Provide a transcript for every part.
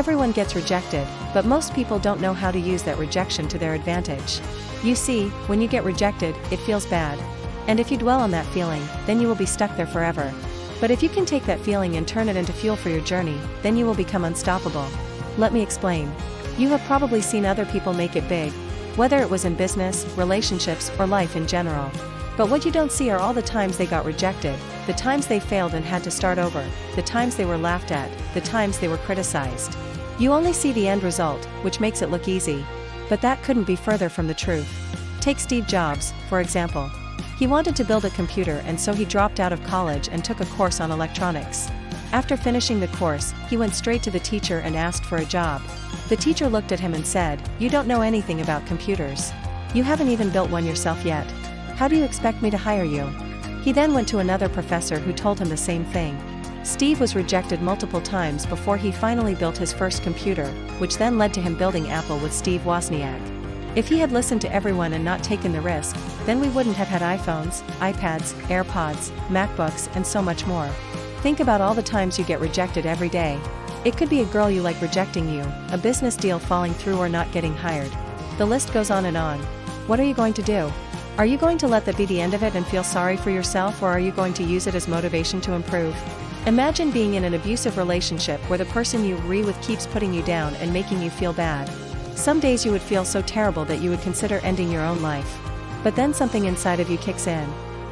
Everyone gets rejected, but most people don't know how to use that rejection to their advantage. You see, when you get rejected, it feels bad. And if you dwell on that feeling, then you will be stuck there forever. But if you can take that feeling and turn it into fuel for your journey, then you will become unstoppable. Let me explain. You have probably seen other people make it big, whether it was in business, relationships, or life in general. But what you don't see are all the times they got rejected, the times they failed and had to start over, the times they were laughed at, the times they were criticized. You only see the end result, which makes it look easy. But that couldn't be further from the truth. Take Steve Jobs, for example. He wanted to build a computer, and so he dropped out of college and took a course on electronics. After finishing the course, he went straight to the teacher and asked for a job. The teacher looked at him and said, "You don't know anything about computers. You haven't even built one yourself yet. How do you expect me to hire you?" He then went to another professor who told him the same thing. Steve was rejected multiple times before he finally built his first computer, which then led to him building Apple with Steve Wozniak. If he had listened to everyone and not taken the risk, then we wouldn't have had iPhones, iPads, AirPods, MacBooks, and so much more. Think about all the times you get rejected every day. It could be a girl you like rejecting you, a business deal falling through, or not getting hired. The list goes on and on. What are you going to do? Are you going to let that be the end of it and feel sorry for yourself, or are you going to use it as motivation to improve? Imagine being in an abusive relationship where the person you agree with keeps putting you down and making you feel bad. Some days you would feel so terrible that you would consider ending your own life. But then something inside of you kicks in.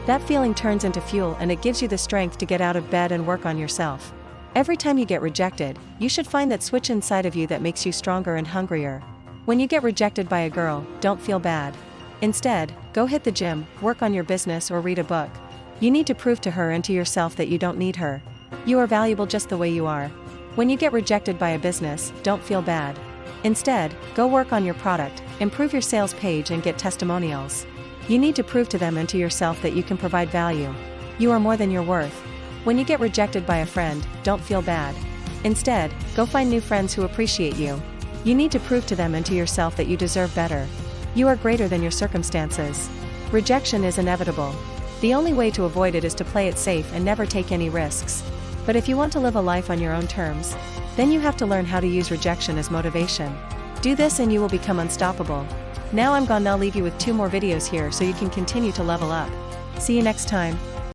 That feeling turns into fuel, and it gives you the strength to get out of bed and work on yourself. Every time you get rejected, you should find that switch inside of you that makes you stronger and hungrier. When you get rejected by a girl, don't feel bad. Instead, go hit the gym, work on your business, or read a book. You need to prove to her and to yourself that you don't need her. You are valuable just the way you are. When you get rejected by a business, don't feel bad. Instead, go work on your product, improve your sales page, and get testimonials. You need to prove to them and to yourself that you can provide value. You are more than your worth. When you get rejected by a friend, don't feel bad. Instead, go find new friends who appreciate you. You need to prove to them and to yourself that you deserve better. You are greater than your circumstances. Rejection is inevitable. The only way to avoid it is to play it safe and never take any risks. But if you want to live a life on your own terms, then you have to learn how to use rejection as motivation. Do this and you will become unstoppable. Now I'm gonna leave you with 2 more videos here so you can continue to level up. See you next time.